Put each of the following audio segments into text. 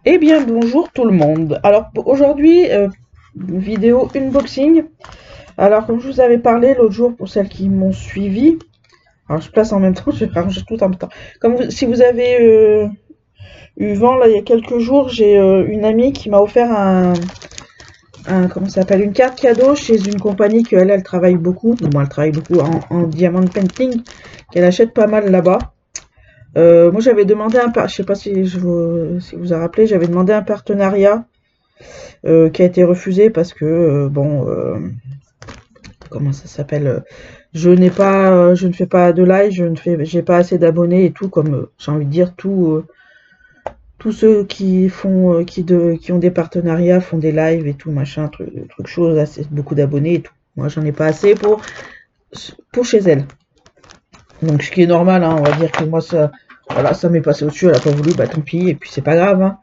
Eh bien, bonjour tout le monde. Alors, aujourd'hui, vidéo unboxing. Alors, comme je vous avais parlé l'autre jour pour celles qui m'ont suivi, alors je place en même temps, je vais ranger tout en même temps. Si vous avez eu vent, là, il y a quelques jours, j'ai une amie qui m'a offert comment ça s'appelle, une carte cadeau chez une compagnie elle travaille beaucoup. Bon, elle travaille beaucoup en diamond painting, qu'elle achète pas mal là-bas. Moi, j'avais demandé je sais pas si vous a rappelé, j'avais demandé un partenariat qui a été refusé parce que comment ça s'appelle, je ne fais pas de live, j'ai pas assez d'abonnés et tout, comme j'ai envie de dire tous ceux qui font qui ont des partenariats font des lives et tout machin, truc chose, assez beaucoup d'abonnés et tout. Moi j'en ai pas assez pour chez elle. Donc ce qui est normal, hein, on va dire que moi ça, voilà, ça m'est passé au-dessus, elle a pas voulu, bah tant pis, et puis c'est pas grave, hein.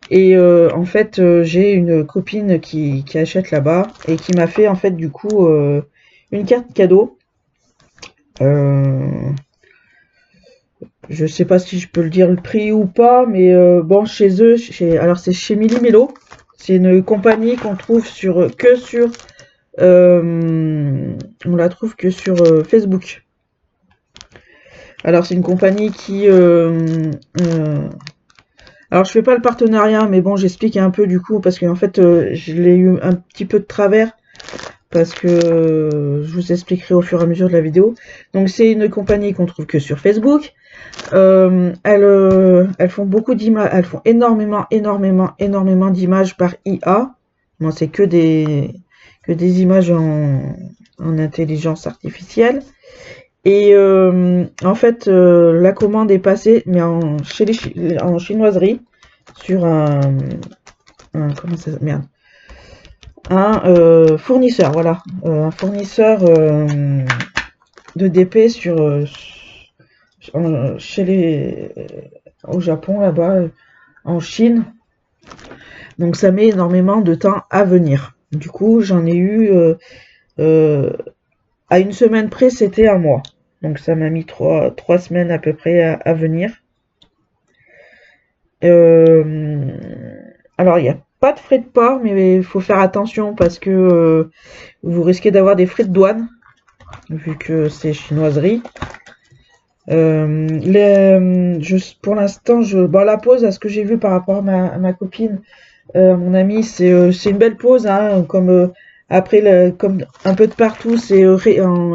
Et en fait, j'ai une copine qui achète là-bas et qui m'a fait en fait du coup une carte cadeau. Euh, je sais pas si je peux le dire le prix ou pas, mais bon, chez eux, alors c'est chez Milly Mello. C'est une compagnie qu'on trouve on la trouve que sur Facebook. Alors c'est une compagnie alors je fais pas le partenariat, mais bon, j'explique un peu du coup parce qu'en fait, je l'ai eu un petit peu de travers parce que je vous expliquerai au fur et à mesure de la vidéo. Donc c'est une compagnie qu'on trouve que sur Facebook. Elles font beaucoup d'images, elles font énormément d'images par IA. Bon, c'est que des images en intelligence artificielle. Et en fait, la commande est passée, mais en chinoiserie, sur comment ça, merde, un fournisseur, voilà, un fournisseur de DP chez au Japon là-bas, en Chine. Donc ça met énormément de temps à venir. Du coup, j'en ai eu euh, à une semaine près, c'était un mois. Donc ça m'a mis trois semaines à peu près à venir. Alors il n'y a pas de frais de port, mais il faut faire attention parce que vous risquez d'avoir des frais de douane, vu que c'est chinoiserie. Pour l'instant, la pause, à ce que j'ai vu par rapport à ma copine, mon amie, c'est une belle pause, hein, comme après, comme un peu de partout,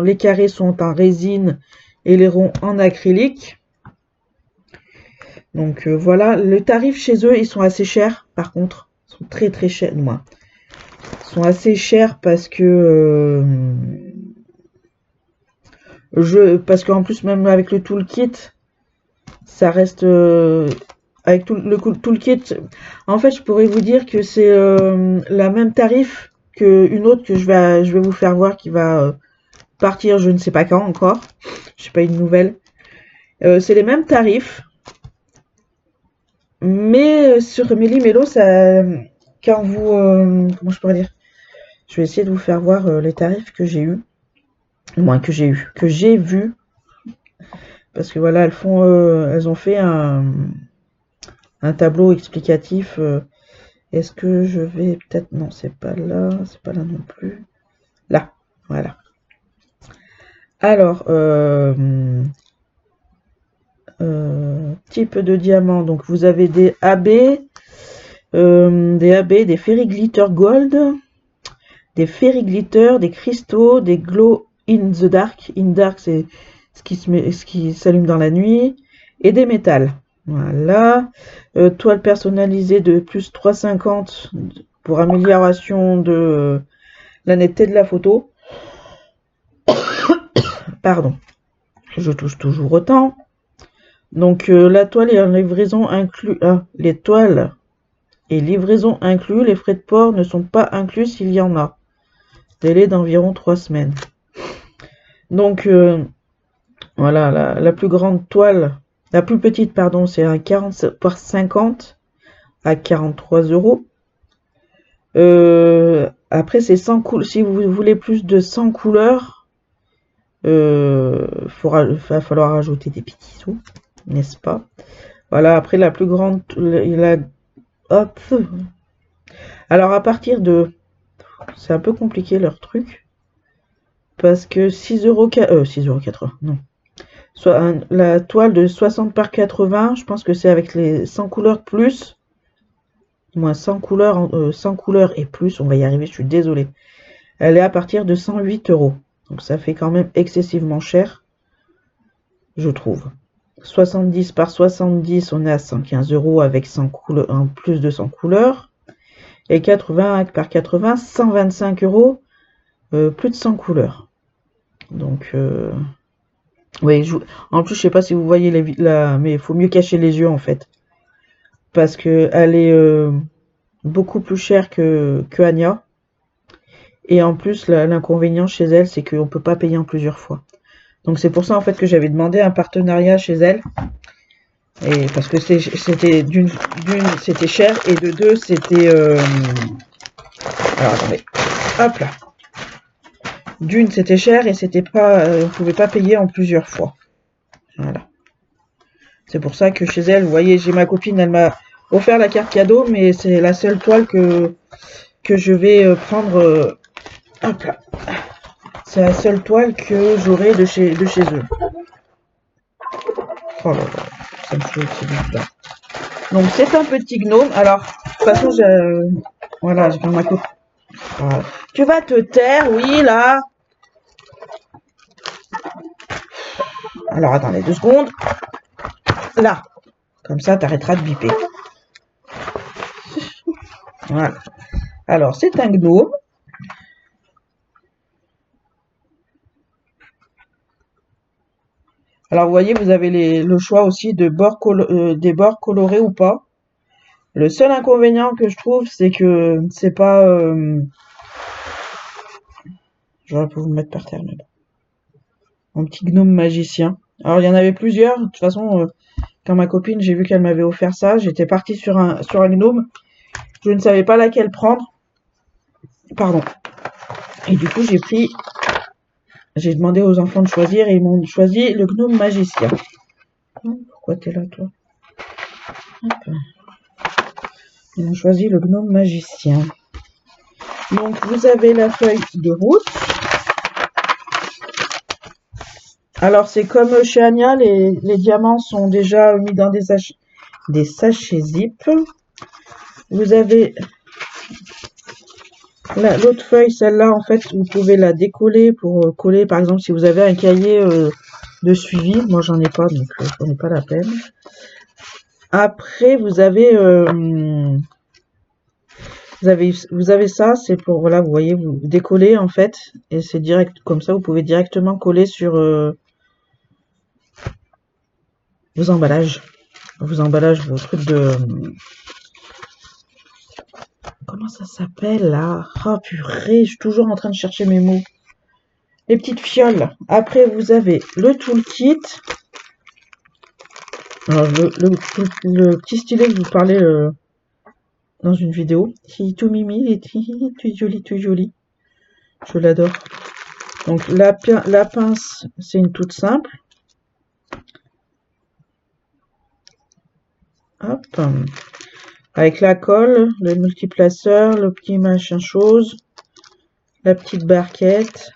les carrés sont en résine et les ronds en acrylique. Donc voilà, le tarif chez eux, ils sont assez chers, par contre, ils sont très chers, moi. Ils sont assez chers parce que parce qu'en plus même avec le toolkit, ça reste avec tout le kit. En fait, je pourrais vous dire que c'est la même tarif que une autre que je vais vous faire voir qui va partir, je ne sais pas quand encore. Je sais pas une nouvelle. C'est les mêmes tarifs, mais sur Méli-Mélo, ça, quand vous, comment je pourrais dire, je vais essayer de vous faire voir les tarifs que j'ai eu, moins que j'ai vu, parce que voilà, elles ont fait un tableau explicatif. Est-ce que je vais peut-être... Non, c'est pas là non plus. Là, voilà. Alors, type de diamant. Donc, vous avez des des Fairy Glitter Gold, des Fairy Glitter, des cristaux, des Glow in the Dark. In Dark, c'est ce qui s'allume dans la nuit. Et des métals. Voilà. Toile personnalisée de plus 3,50 pour amélioration de la netteté de la photo. Pardon, je touche toujours autant. Donc la toile est en livraison inclus. Les toiles et livraison inclus. Les frais de port ne sont pas inclus s'il y en a. Délai d'environ 3 semaines. Donc voilà, la plus grande toile, la plus petite, pardon, c'est un 40 par 50 à 43 €. Après, c'est 100 couleurs. Si vous voulez plus de 100 couleurs, va falloir ajouter des petits sous, n'est-ce pas? Voilà, après la plus grande, hop. Alors à partir de... C'est un peu compliqué leur truc. Parce que 6,80 €, non. Soit la toile de 60 par 80, je pense que c'est avec les 100 couleurs plus. Moins 100 couleurs, 100 couleurs et plus, on va y arriver, je suis désolée. Elle est à partir de 108 €. Donc ça fait quand même excessivement cher, je trouve. 70 par 70, on est à 115 € avec 100 couleurs, en plus de 100 couleurs. Et 80 par 80, 125 €, plus de 100 couleurs. Donc, oui, en plus, je sais pas si vous voyez mais il faut mieux cacher les yeux en fait. Parce que elle est beaucoup plus chère que Anya. Et en plus, l'inconvénient chez elle, c'est qu'on peut pas payer en plusieurs fois. Donc c'est pour ça en fait que j'avais demandé un partenariat chez elle. Et parce que c'était d'une c'était cher et de deux c'était alors attendez, hop là. D'une c'était cher et c'était pas on pouvait pas payer en plusieurs fois. Voilà. C'est pour ça que chez elle, vous voyez, j'ai ma copine, elle m'a offert la carte cadeau, mais c'est la seule toile que je vais prendre. Hop là. C'est la seule toile que j'aurai de chez eux. Oh là là, ça me fait aussi bizarre. Donc c'est un petit gnome. Alors, de toute façon, voilà, j'ai ma copine. Voilà. Tu vas te taire, oui, là. Alors, attendez 2 secondes. Là. Comme ça, t'arrêteras de biper. Voilà. Alors, c'est un gnome. Alors, vous voyez, vous avez le choix aussi de des bords colorés ou pas. Le seul inconvénient que je trouve, c'est que c'est pas... J'aurais pu vous le mettre par terre, mais bon. Un petit gnome magicien. Alors, il y en avait plusieurs. De toute façon, quand ma copine, j'ai vu qu'elle m'avait offert ça, j'étais partie sur un gnome. Je ne savais pas laquelle prendre. Pardon. Et du coup, j'ai demandé aux enfants de choisir et ils m'ont choisi le gnome magicien. Pourquoi t'es là, toi? Hop. Ils ont choisi le gnome magicien. Donc, vous avez la feuille de route. Alors, c'est comme chez Anya, les diamants sont déjà mis dans des sachets zip. Vous avez l'autre feuille, celle-là, en fait, vous pouvez la décoller pour coller, par exemple, si vous avez un cahier de suivi. Moi, j'en ai pas, donc j'en ai pas la peine. Après, vous avez ça, c'est pour, voilà, vous voyez, vous décollez, en fait, et c'est direct, comme ça, vous pouvez directement coller sur vos emballages, vos trucs de... Comment ça s'appelle, là? Ah, purée, je suis toujours en train de chercher mes mots. Les petites fioles. Après, vous avez le toolkit. Alors, le petit stylet que je vous parlais dans une vidéo. Il est tout mimi, il est tout joli, tout joli. Je l'adore. Donc, la pince, c'est une toute simple. Hop. Avec la colle, le multiplaceur, le petit machin chose, la petite barquette.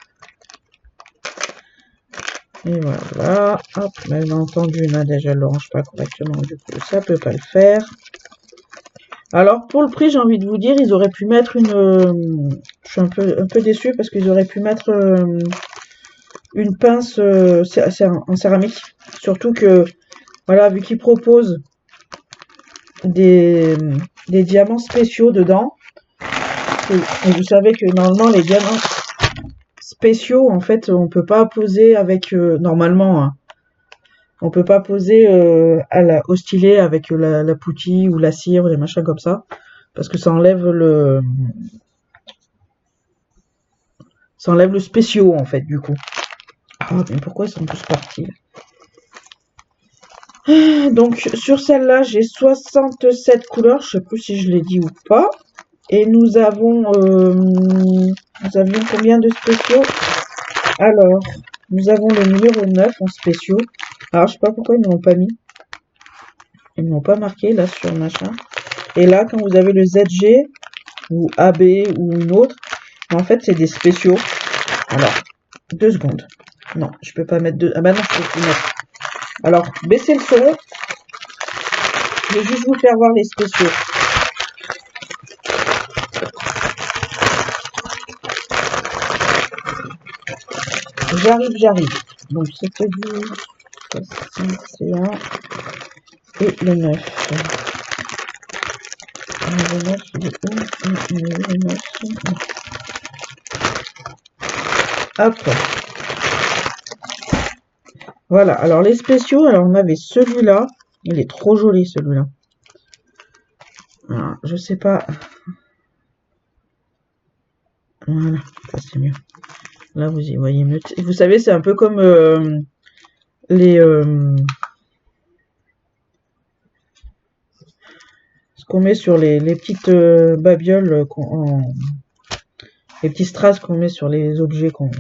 Et voilà. Hop. Bien entendu, là, déjà, elle ne le range pas correctement. Du coup, ça peut pas le faire. Alors, pour le prix, j'ai envie de vous dire, ils auraient pu mettre une... je suis un peu déçue parce qu'ils auraient pu mettre une pince en céramique. Surtout que, voilà, vu qu'ils proposent des diamants spéciaux dedans. Et vous savez que normalement, les diamants spéciaux, en fait, on peut pas poser avec... normalement, hein, on peut pas poser au stylet avec la poutille ou la cire ou des machins comme ça. Parce que ça enlève le spéciaux, en fait, du coup. Ah, mais pourquoi ils sont tous partis là? Donc, sur celle-là, j'ai 67 couleurs. Je sais plus si je l'ai dit ou pas. Et nous avions combien de spéciaux? Alors, nous avons le numéro 9 en spéciaux. Alors, je sais pas pourquoi ils ne l'ont pas mis. Ils ne l'ont pas marqué, là, sur machin. Et là, quand vous avez le ZG ou AB ou une autre, en fait, c'est des spéciaux. Alors, 2 secondes. Non, je peux pas mettre deux. Ah bah non, je peux plus mettre. Alors, baissez le son. Je vais juste vous faire voir les spéciaux. J'arrive. Donc, c'était du 61 et le 9. Le 9, il est où? Le 9. Hop. Voilà. Alors, les spéciaux, alors on avait celui-là. Il est trop joli, celui-là. Alors, je sais pas. Voilà, ça c'est mieux. Là, vous y voyez mieux. Vous savez, c'est un peu comme les... ce qu'on met sur les petites babioles, les petits strass qu'on met sur les objets qu'on...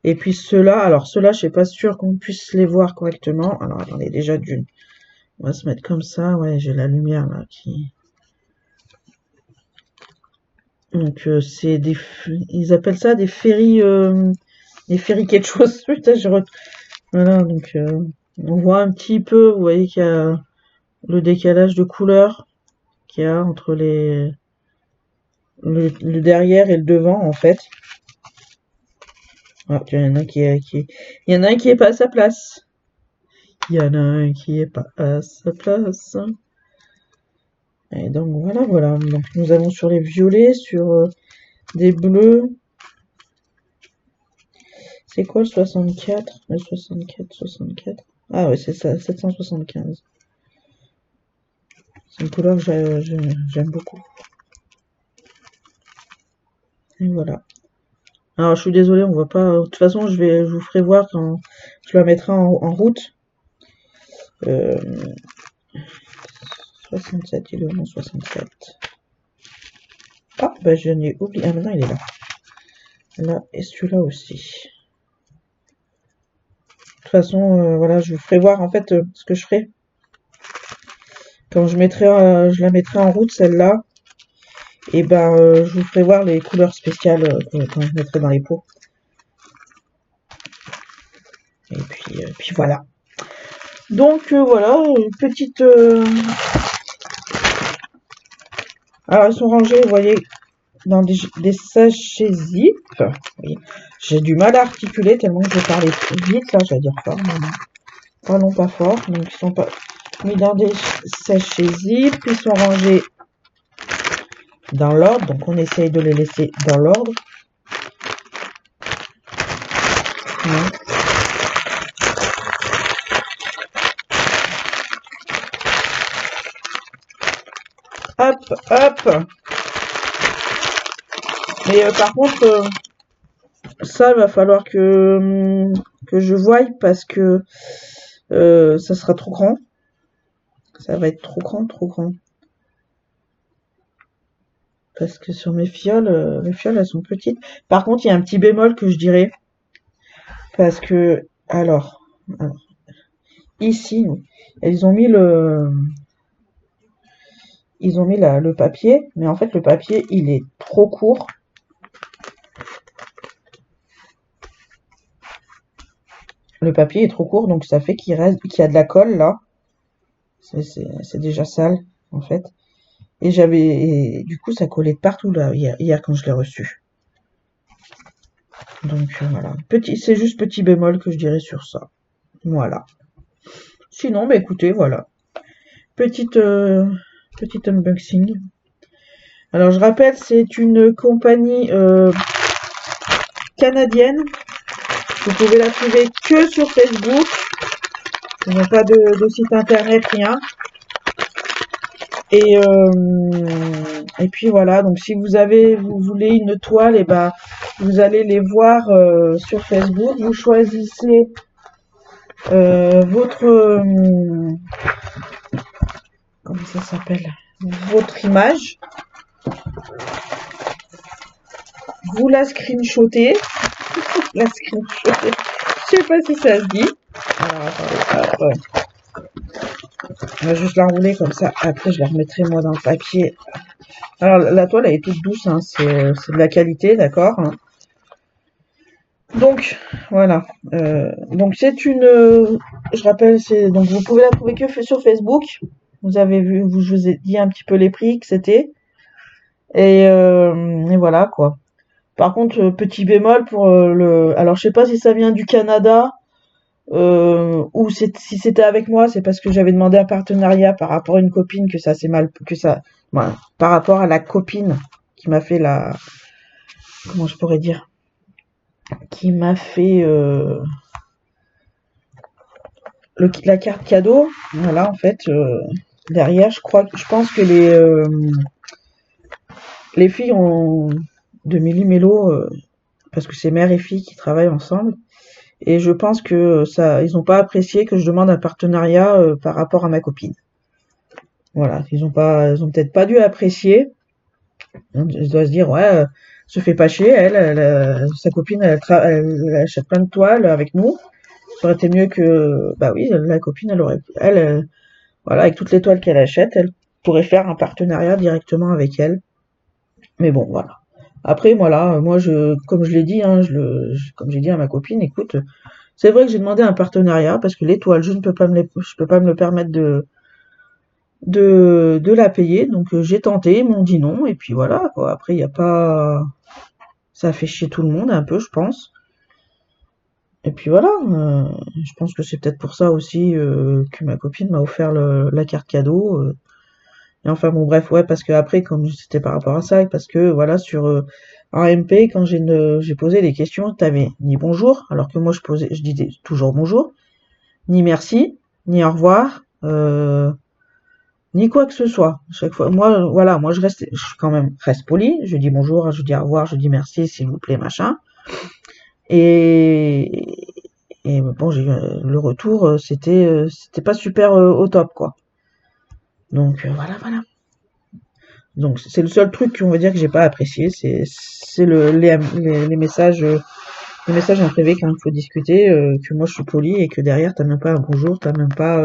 Et puis ceux-là, alors ceux-là, je suis pas sûre qu'on puisse les voir correctement. Alors, attendez, déjà d'une... On va se mettre comme ça. Ouais, j'ai la lumière là qui... Donc, c'est des... Ils appellent ça des ferries... des ferries quelque chose. Putain, voilà, donc... on voit un petit peu, vous voyez qu'il y a le décalage de couleur qu'il y a entre le derrière et le devant, en fait. Ah, il y en a il y en a un qui est pas à sa place. Il y en a un qui est pas à sa place. Et donc voilà. Donc nous avons sur les violets, sur des bleus. C'est quoi le 64? Le 64. Ah ouais, c'est ça, 775. C'est une couleur que j'aime beaucoup. Et voilà. Alors je suis désolée, on voit pas. De toute façon, je vous ferai voir quand je la mettrai en route. 67, il est où mon 67? Ah, bah je n'ai oublié. Ah, maintenant il est là. Là, et celui-là aussi. De toute façon, voilà, je vous ferai voir en fait ce que je ferai. Quand je la mettrai en route, celle-là. Et ben, je vous ferai voir les couleurs spéciales quand je mettrai dans les pots. Et puis voilà. Donc voilà, une petite... Alors, ils sont rangés, vous voyez, dans des sachets zip. Oui. J'ai du mal à articuler tellement que je parlais vite, là, j'allais dire fort, mais non. Parlons pas fort. Donc, ils sont pas mis dans des sachets zip. Ils sont rangés dans l'ordre. Donc, on essaye de les laisser dans l'ordre. Ouais. Hop. Mais par contre, ça, il va falloir que je voie parce que ça sera trop grand. Ça va être trop grand. Parce que sur mes fioles, les fioles, elles sont petites. Par contre, il y a un petit bémol que je dirais. Parce que, alors ici, ils ont mis le papier. Mais en fait, le papier, il est trop court. Le papier est trop court, donc ça fait qu'il y a de la colle, là. C'est déjà sale, en fait. Et du coup, ça collait de partout, là, hier quand je l'ai reçu. Donc, voilà. C'est juste petit bémol que je dirais sur ça. Voilà. Sinon, bah écoutez, voilà. Petit unboxing. Alors, je rappelle, c'est une compagnie canadienne. Vous pouvez la trouver que sur Facebook. Ils n'ont pas de site internet, rien. Et puis voilà, donc si vous voulez une toile, et ben vous allez les voir sur Facebook. Vous choisissez votre comment ça s'appelle, votre image. Vous la screenshotez. Je sais pas si ça se dit. Alors attendez, On va juste l'enrouler comme ça. Après, je la remettrai moi dans le papier. Alors, la toile, elle est toute douce, hein. C'est de la qualité, d'accord, hein. Donc, voilà. Donc, c'est une... je rappelle, c'est donc vous pouvez la trouver que sur Facebook. Vous avez vu, je vous ai dit un petit peu les prix que c'était. Et voilà, quoi. Par contre, petit bémol pour le... Alors, je sais pas si ça vient du Canada ou si c'était avec moi, c'est parce que j'avais demandé un partenariat par rapport à une copine que ça s'est mal... que ça... Voilà, par rapport à la copine qui m'a fait la... Comment je pourrais dire? Qui m'a fait la carte cadeau. Voilà, en fait, derrière, je pense que les filles ont de Méli Mélo, parce que c'est mère et fille qui travaillent ensemble. Et je pense que ça, ils ont pas apprécié que je demande un partenariat par rapport à ma copine. Voilà, ils ont peut-être pas dû apprécier. Ils doivent se dire, ouais, se fait pas chier, sa copine, elle achète plein de toiles avec nous. Ça aurait été mieux que, bah oui, la copine, voilà, avec toutes les toiles qu'elle achète, elle pourrait faire un partenariat directement avec elle. Mais bon, voilà. Après, voilà, moi, comme je l'ai dit, hein, comme j'ai dit à ma copine, écoute, c'est vrai que j'ai demandé un partenariat parce que les toiles, je peux pas me le permettre de la payer. Donc, j'ai tenté, ils m'ont dit non, et puis voilà, quoi. Après, il y a pas, ça a fait chier tout le monde un peu, je pense. Et puis voilà, je pense que c'est peut-être pour ça aussi que ma copine m'a offert la carte cadeau. Et enfin bon bref, ouais, parce que après, comme c'était par rapport à ça, et parce que voilà, sur en MP, quand j'ai posé des questions, t'avais ni bonjour, alors que moi je disais toujours bonjour, ni merci, ni au revoir, ni quoi que ce soit. Chaque fois, moi, voilà, moi je quand même reste poli, je dis bonjour, je dis au revoir, je dis merci, s'il vous plaît, machin. Et, et bon, le retour, c'était pas super au top, quoi. Donc voilà, voilà. Donc c'est le seul truc qu'on va dire que j'ai pas apprécié, c'est les messages en privé quand il faut discuter, que moi je suis poli et que derrière t'as même pas un bonjour, t'as même pas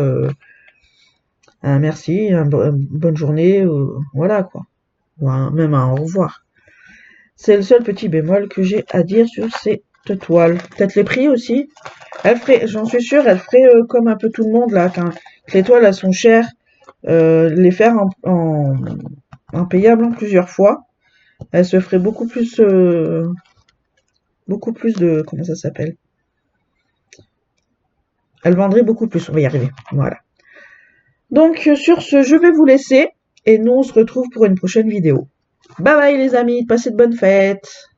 un merci, une bonne journée, voilà quoi, ou même un au revoir. C'est le seul petit bémol que j'ai à dire sur cette toile. Peut-être les prix aussi. J'en suis sûre, elle ferait comme un peu tout le monde là, quand les toiles elles sont chères, les faire en payable en plusieurs fois, elle se ferait beaucoup plus de, comment ça s'appelle? Elle vendrait beaucoup plus, on va y arriver. Voilà. Donc, sur ce, je vais vous laisser et nous, on se retrouve pour une prochaine vidéo. Bye bye les amis, passez de bonnes fêtes!